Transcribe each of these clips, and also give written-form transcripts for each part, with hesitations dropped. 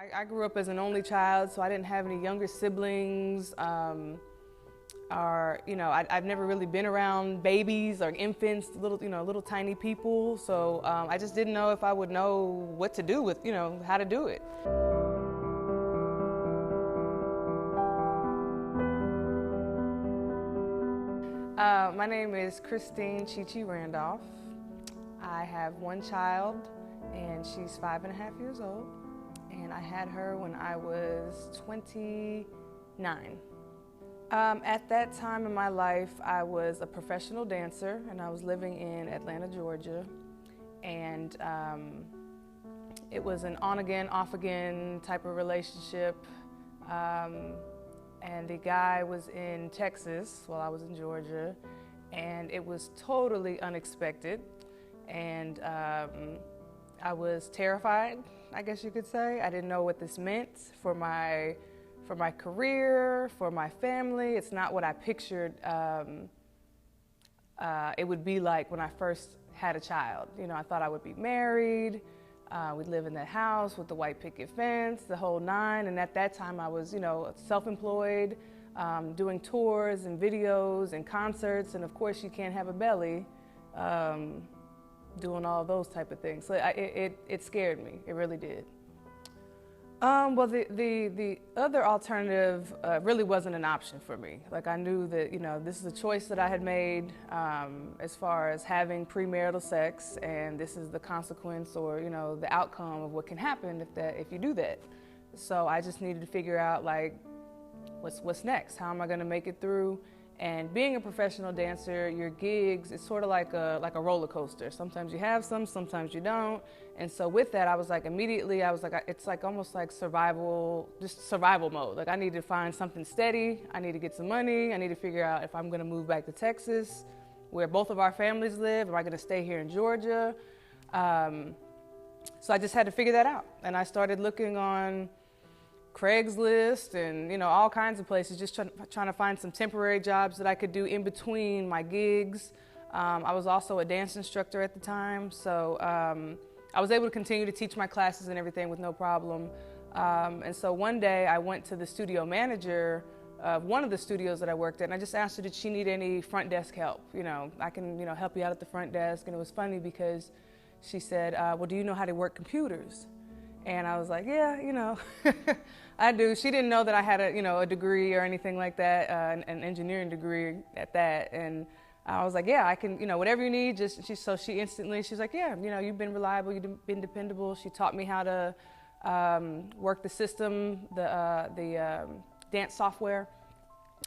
I grew up as an only child, so I didn't have any younger siblings. I've never really been around babies or infants, little tiny people. So I just didn't know if I would know what to do with, how to do it. My name is Christine Chi-Chi Randolph. I have one child, and she's 5.5 years old. And I had her when I was 29. At that time in my life, I was a professional dancer, and I was living in Atlanta, Georgia. And it was an on-again, off-again type of relationship. And the guy was in Texas while I was in Georgia, and it was totally unexpected. And I was terrified, I guess you could say. I didn't know what this meant for my career, for my family. It's not what I pictured it would be like when I first had a child. I thought I would be married. We'd live in that house with the white picket fence, the whole nine. And at that time, I was, self-employed, doing tours and videos and concerts. And of course, you can't have a belly doing all those type of things. So it scared me. It really did. Well, the other alternative really wasn't an option for me. Like, I knew that, this is a choice that I had made as far as having premarital sex, and this is the consequence or, the outcome of what can happen if you do that. So I just needed to figure out, like, what's next? How am I going to make it through? And being a professional dancer, your gigs, it's sort of like a roller coaster. Sometimes you have some, sometimes you don't. And so with that, I was like, immediately, it's like almost like survival mode. Like, I need to find something steady. I need to get some money. I need to figure out if I'm going to move back to Texas, where both of our families live. Am I going to stay here in Georgia? So I just had to figure that out. And I started looking on Craigslist and all kinds of places, just trying to find some temporary jobs that I could do in between my gigs. I was also a dance instructor at the time, so I was able to continue to teach my classes and everything with no problem. And so one day I went to the studio manager of one of the studios that I worked at, and I just asked her, did she need any front desk help? I can help you out at the front desk. And it was funny because she said, well, do you know how to work computers? And I was like, yeah, I do. She didn't know that I had a degree or anything like that, an engineering degree at that. And I was like, yeah, I can, whatever you need. So she instantly, she's like, yeah, you've been reliable, you've been dependable. She taught me how to work the system, the dance software.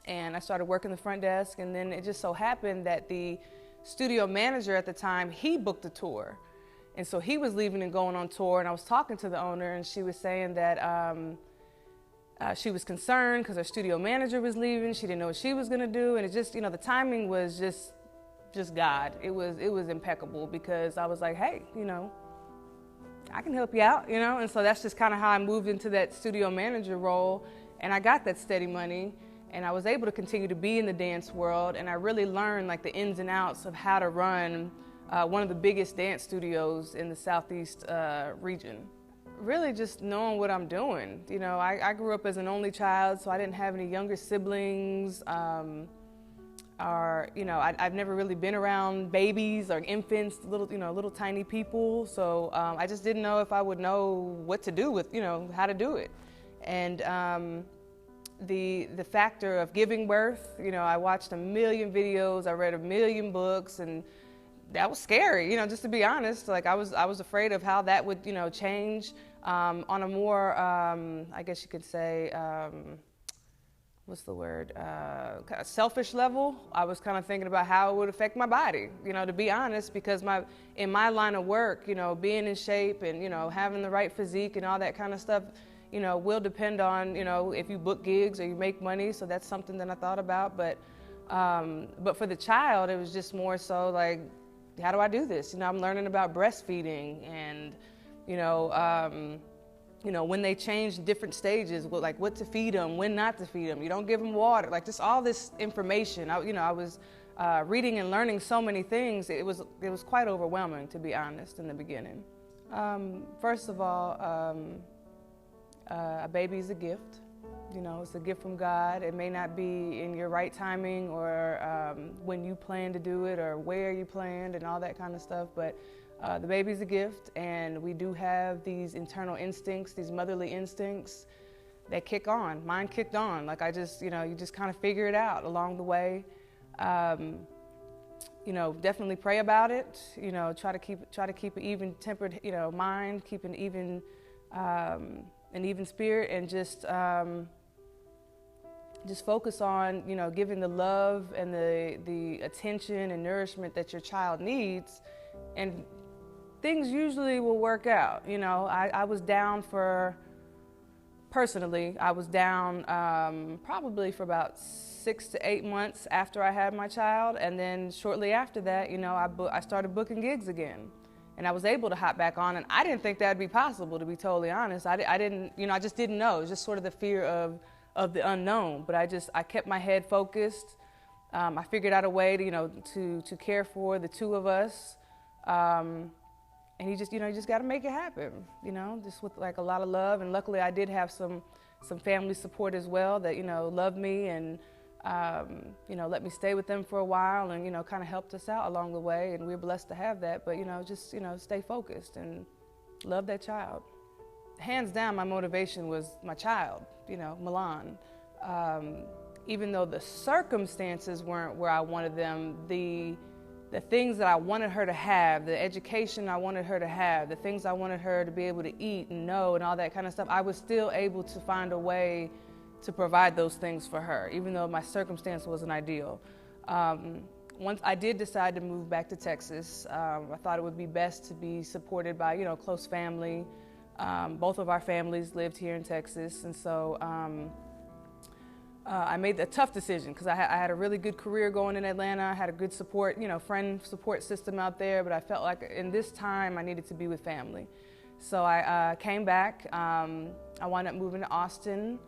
And I started working the front desk. And then it just so happened that the studio manager at the time, he booked a tour. And so he was leaving and going on tour, and I was talking to the owner, and she was saying that she was concerned because her studio manager was leaving. She didn't know what she was going to do, and it just, the timing was just God. It was impeccable because I was like, hey, I can help you out, and so that's just kind of how I moved into that studio manager role, and I got that steady money, and I was able to continue to be in the dance world, and I really learned like the ins and outs of how to run one of the biggest dance studios in the Southeast region. Really just knowing what I'm doing. I grew up as an only child, so I didn't have any younger siblings. I've never really been around babies or infants, little tiny people. So I just didn't know if I would know what to do with, how to do it. And the factor of giving birth, I watched a million videos, I read a million books, and that was scary, just to be honest. Like, I was afraid of how that would, change on a more, I guess you could say, what's the word, kind of selfish level. I was kind of thinking about how it would affect my body, to be honest, because in my line of work, being in shape and, having the right physique and all that kind of stuff, will depend on, if you book gigs or you make money. So that's something that I thought about. But for the child, it was just more so like, how do I do this? I'm learning about breastfeeding and, when they change different stages, like what to feed them, when not to feed them. You don't give them water, like just all this information. I was reading and learning so many things. It was quite overwhelming, to be honest, in the beginning. First of all, a baby is a gift. You know, it's a gift from God. It may not be in your right timing or when you plan to do it or where you planned and all that kind of stuff, but the baby's a gift, and we do have these internal instincts, these motherly instincts that kick on. Mine kicked on. Like you just kind of figure it out along the way. Definitely pray about it. Try to keep an even-tempered, mind, keep an even spirit, and just focus on, giving the love and the attention and nourishment that your child needs, and things usually will work out. I was down personally, I was down probably for about 6 to 8 months after I had my child, and then shortly after that, I started booking gigs again, and I was able to hop back on, and I didn't think that'd be possible, to be totally honest. I didn't, I just didn't know. It was just sort of the fear of the unknown, but I kept my head focused. I figured out a way to care for the two of us. And you just got to make it happen, just with like a lot of love. And luckily I did have some family support as well that, loved me and, let me stay with them for a while and, kind of helped us out along the way. And we're blessed to have that, but, just stay focused and love that child. Hands down, my motivation was my child, Milan. Even though the circumstances weren't where I wanted them, the things that I wanted her to have, the education I wanted her to have, the things I wanted her to be able to eat and know and all that kind of stuff, I was still able to find a way to provide those things for her, even though my circumstance wasn't ideal. Once I did decide to move back to Texas, I thought it would be best to be supported by, close family. Both of our families lived here in Texas, and so I made a tough decision because I had a really good career going in Atlanta. I had a good support, friend support system out there, but I felt like in this time I needed to be with family. So I came back. I wound up moving to Austin,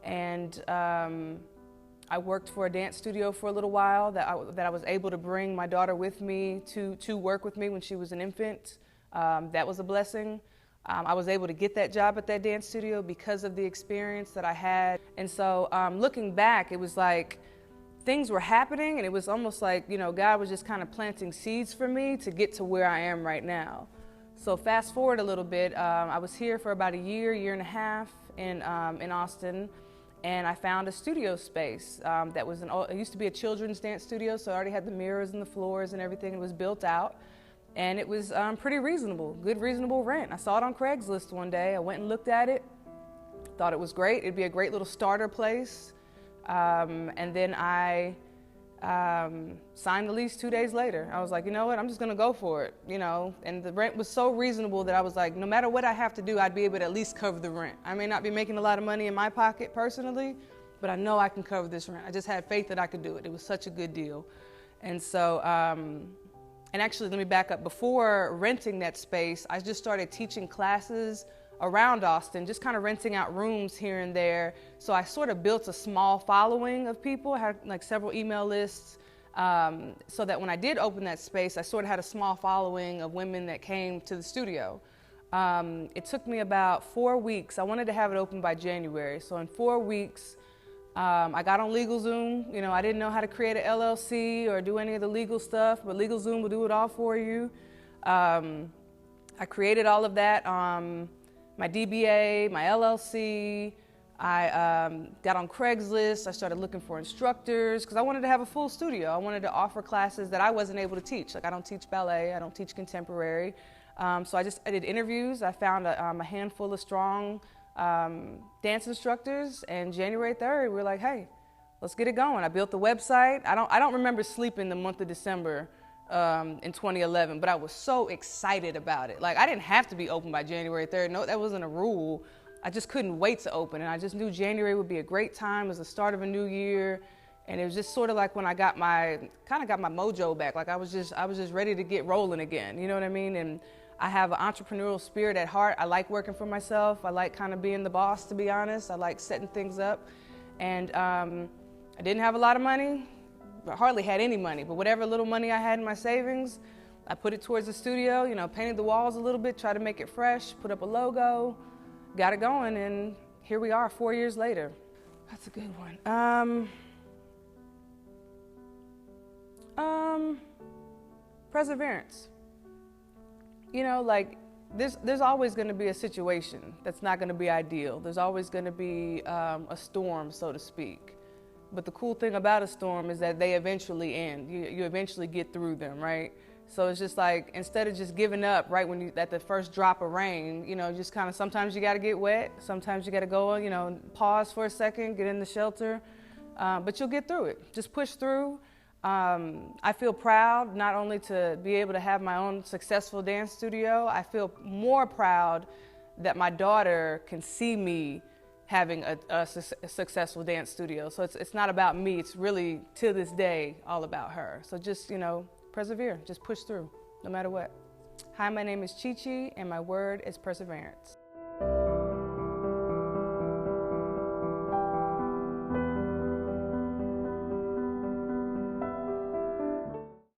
and I worked for a dance studio for a little while that I was able to bring my daughter with me to work with me when she was an infant. That was a blessing. I was able to get that job at that dance studio because of the experience that I had. And so looking back, it was like things were happening, and it was almost like, God was just kind of planting seeds for me to get to where I am right now. So fast forward a little bit, I was here for about a year and a half in Austin, and I found a studio space that was it used to be a children's dance studio, so I already had the mirrors and the floors and everything. It was built out. And it was pretty reasonable, good reasonable rent. I saw it on Craigslist one day. I went and looked at it, thought it was great. It'd be a great little starter place. And then I signed the lease 2 days later. I was like, you know what, I'm just gonna go for it, And the rent was so reasonable that I was like, no matter what I have to do, I'd be able to at least cover the rent. I may not be making a lot of money in my pocket personally, but I know I can cover this rent. I just had faith that I could do it. It was such a good deal. And so, and actually, let me back up. Before renting that space, I just started teaching classes around Austin, just kind of renting out rooms here and there. So I sort of built a small following of people. I had like several email lists, so that when I did open that space, I sort of had a small following of women that came to the studio. It took me about 4 weeks. I wanted to have it open by January. So in 4 weeks, I got on LegalZoom. I didn't know how to create an LLC or do any of the legal stuff, but LegalZoom will do it all for you. I created all of that, my DBA, my LLC. I got on Craigslist. I started looking for instructors because I wanted to have a full studio. I wanted to offer classes that I wasn't able to teach. Like I don't teach ballet, I don't teach contemporary. So I did interviews. I found a handful of strong dance instructors, and January 3rd, we were like, hey, let's get it going. I built the website. I don't remember sleeping the month of December in 2011, but I was so excited about it. Like I didn't have to be open by January 3rd. No, that wasn't a rule. I just couldn't wait to open, and I just knew January would be a great time. It was the start of a new year, and it was just sort of like when I got my mojo back. Like I was just ready to get rolling again. You know what I mean? And I have an entrepreneurial spirit at heart. I like working for myself. I like kind of being the boss, to be honest. I like setting things up. And I didn't have a lot of money. I hardly had any money, but whatever little money I had in my savings, I put it towards the studio, painted the walls a little bit, tried to make it fresh, put up a logo. got it going, and here we are 4 years later. That's a good one. Perseverance. You know, like there's always going to be a situation that's not going to be ideal. There's always going to be a storm, so to speak. But the cool thing about a storm is that they eventually end. You eventually get through them, right? So it's just like, instead of just giving up right when you at the first drop of rain, you know, just kind of, sometimes you got to get wet, sometimes you got to go, you know, pause for a second, get in the shelter, but you'll get through it. Just push through. I feel proud not only to be able to have my own successful dance studio, I feel more proud that my daughter can see me having a successful dance studio. So it's not about me, it's really, to this day, all about her. So just, you know, persevere, just push through, no matter what. Hi, my name is Chi Chi, and my word is perseverance.